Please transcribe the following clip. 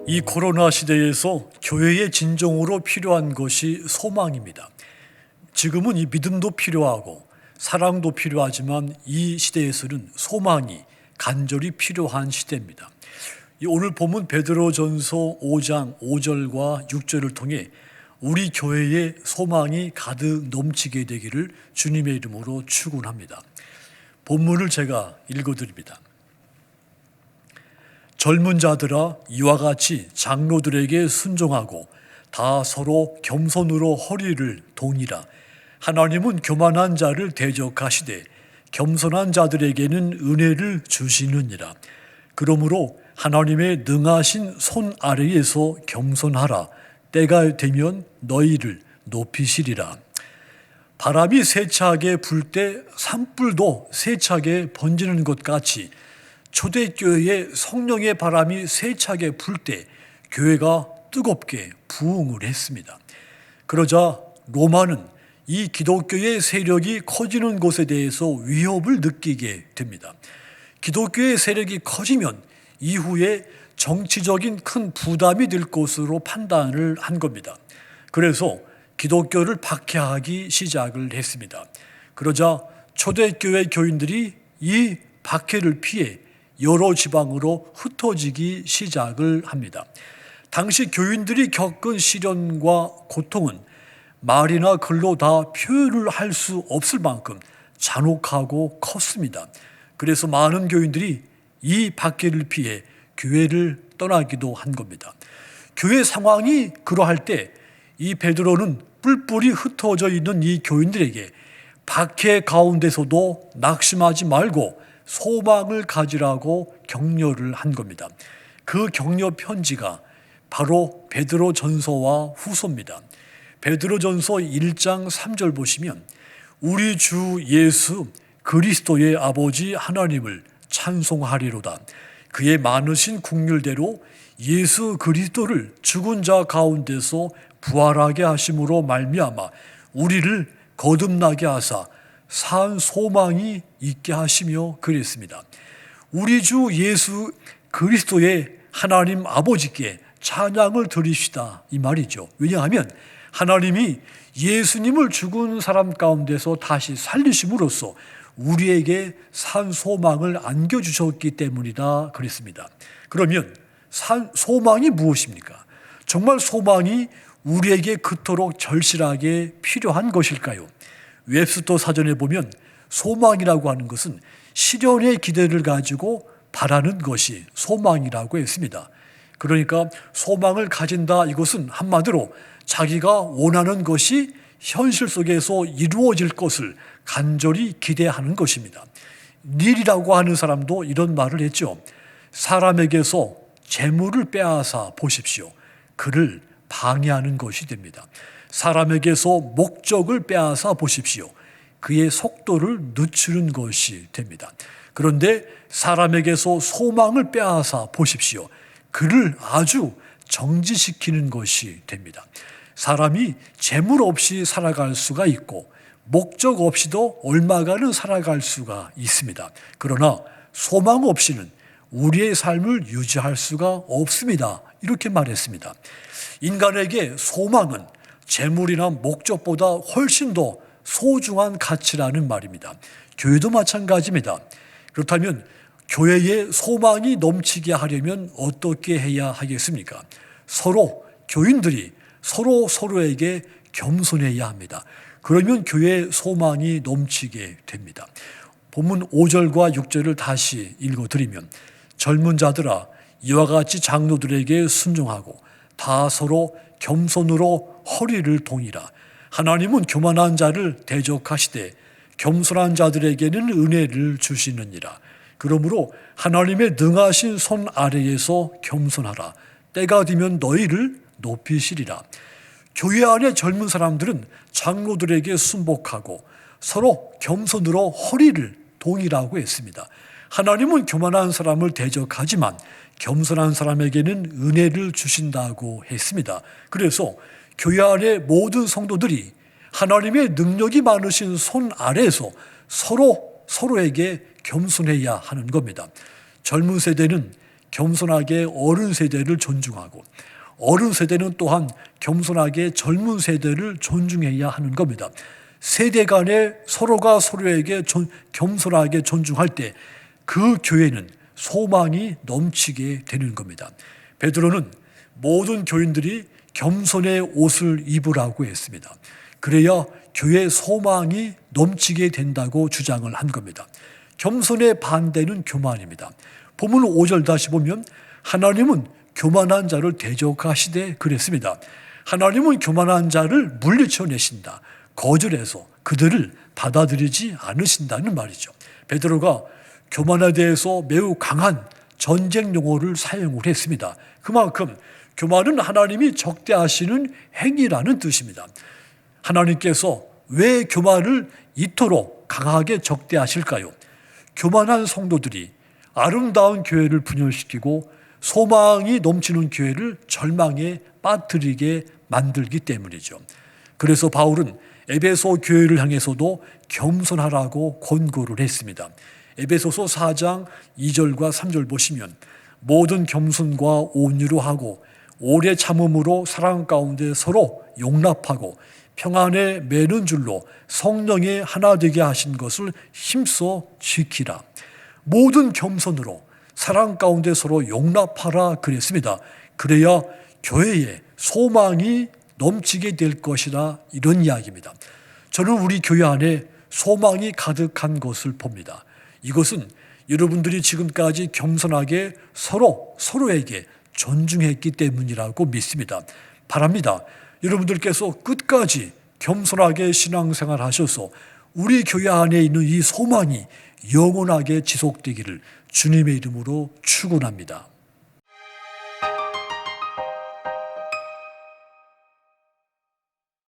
이 코로나 시대에서 교회의 진정으로 필요한 것이 소망입니다. 지금은 이 믿음도 필요하고 사랑도 필요하지만 이 시대에서는 소망이 간절히 필요한 시대입니다. 오늘 본문 베드로전서 5장 5절과 6절을 통해 우리 교회의 소망이 가득 넘치게 되기를 주님의 이름으로 축원합니다. 본문을 제가 읽어드립니다. 젊은 자들아 이와 같이 장로들에게 순종하고 다 서로 겸손으로 허리를 동이라. 하나님은 교만한 자를 대적하시되 겸손한 자들에게는 은혜를 주시느니라. 그러므로 하나님의 능하신 손 아래에서 겸손하라. 때가 되면 너희를 높이시리라. 바람이 세차게 불 때 산불도 세차게 번지는 것 같이 초대교회에 성령의 바람이 세차게 불 때 교회가 뜨겁게 부흥을 했습니다. 그러자 로마는 이 기독교의 세력이 커지는 것에 대해서 위협을 느끼게 됩니다. 기독교의 세력이 커지면 이후에 정치적인 큰 부담이 될 것으로 판단을 한 겁니다. 그래서 기독교를 박해하기 시작을 했습니다. 그러자 초대교회 교인들이 이 박해를 피해 여러 지방으로 흩어지기 시작을 합니다. 당시 교인들이 겪은 시련과 고통은 말이나 글로 다 표현을 할 수 없을 만큼 잔혹하고 컸습니다. 그래서 많은 교인들이 이 박해를 피해 교회를 떠나기도 한 겁니다. 교회 상황이 그러할 때 이 베드로는 뿔뿔이 흩어져 있는 이 교인들에게 박해 가운데서도 낙심하지 말고 소망을 가지라고 격려를 한 겁니다. 그 격려 편지가 바로 베드로전서와 후서입니다. 베드로전서 1장 3절 보시면 우리 주 예수 그리스도의 아버지 하나님을 찬송하리로다. 그의 많으신 긍휼대로 예수 그리스도를 죽은 자 가운데서 부활하게 하심으로 말미암아 우리를 거듭나게 하사 산 소망이 있게 하시며 그랬습니다. 우리 주 예수 그리스도의 하나님 아버지께 찬양을 드립시다 이 말이죠. 왜냐하면 하나님이 예수님을 죽은 사람 가운데서 다시 살리심으로써 우리에게 산 소망을 안겨주셨기 때문이다 그랬습니다. 그러면 소망이 무엇입니까? 정말 소망이 우리에게 그토록 절실하게 필요한 것일까요? 웹스터 사전에 보면 소망이라고 하는 것은 실현의 기대를 가지고 바라는 것이 소망이라고 했습니다. 그러니까 소망을 가진다 이것은 한마디로 자기가 원하는 것이 현실 속에서 이루어질 것을 간절히 기대하는 것입니다. 닐이라고 하는 사람도 이런 말을 했죠. 사람에게서 재물을 빼앗아 보십시오. 그를 방해하는 것이 됩니다. 사람에게서 목적을 빼앗아 보십시오. 그의 속도를 늦추는 것이 됩니다. 그런데 사람에게서 소망을 빼앗아 보십시오. 그를 아주 정지시키는 것이 됩니다. 사람이 재물 없이 살아갈 수가 있고 목적 없이도 얼마간은 살아갈 수가 있습니다. 그러나 소망 없이는 우리의 삶을 유지할 수가 없습니다. 이렇게 말했습니다. 인간에게 소망은 재물이나 목적보다 훨씬 더 소중한 가치라는 말입니다. 교회도 마찬가지입니다. 그렇다면 교회에 소망이 넘치게 하려면 어떻게 해야 하겠습니까? 교인들이 서로에게 겸손해야 합니다. 그러면 교회에 소망이 넘치게 됩니다. 본문 5절과 6절을 다시 읽어드리면 젊은 자들아 이와 같이 장로들에게 순종하고 다 서로 겸손으로 허리를 동이라. 하나님은 교만한 자를 대적하시되 겸손한 자들에게는 은혜를 주시느니라. 그러므로 하나님의 능하신 손 아래에서 겸손하라. 때가 되면 너희를 높이시리라. 교회 안에 젊은 사람들은 장로들에게 순복하고 서로 겸손으로 허리를 동이라고 했습니다. 하나님은 교만한 사람을 대적하지만 겸손한 사람에게는 은혜를 주신다고 했습니다. 그래서 교회 안의 모든 성도들이 하나님의 능력이 많으신 손 아래에서 서로에게 겸손해야 하는 겁니다. 젊은 세대는 겸손하게 어른 세대를 존중하고 어른 세대는 또한 겸손하게 젊은 세대를 존중해야 하는 겁니다. 세대 간에 서로가 서로에게 겸손하게 존중할 때 그 교회는 소망이 넘치게 되는 겁니다. 베드로는 모든 교인들이 겸손의 옷을 입으라고 했습니다. 그래야 교회 소망이 넘치게 된다고 주장을 한 겁니다. 겸손의 반대는 교만입니다. 본문 5절 다시 보면 하나님은 교만한 자를 대적하시되 그랬습니다. 하나님은 교만한 자를 물리쳐내신다. 거절해서 그들을 받아들이지 않으신다는 말이죠. 베드로가 교만에 대해서 매우 강한 전쟁 용어를 사용을 했습니다. 그만큼 교만은 하나님이 적대하시는 행위라는 뜻입니다. 하나님께서 왜 교만을 이토록 강하게 적대하실까요? 교만한 성도들이 아름다운 교회를 분열시키고 소망이 넘치는 교회를 절망에 빠뜨리게 만들기 때문이죠. 그래서 바울은 에베소 교회를 향해서도 겸손하라고 권고를 했습니다. 에베소서 4장 2절과 3절 보시면 모든 겸손과 온유로 하고 오래 참음으로 사랑 가운데 서로 용납하고 평안에 매는 줄로 성령의 하나 되게 하신 것을 힘써 지키라. 모든 겸손으로 사랑 가운데 서로 용납하라 그랬습니다. 그래야 교회에 소망이 넘치게 될 것이라 이런 이야기입니다. 저는 우리 교회 안에 소망이 가득한 것을 봅니다. 이것은 여러분들이 지금까지 겸손하게 서로에게 존중했기 때문이라고 믿습니다. 바랍니다. 여러분들께서 끝까지 겸손하게 신앙생활 하셔서 우리 교회 안에 있는 이 소망이 영원하게 지속되기를 주님의 이름으로 축원합니다.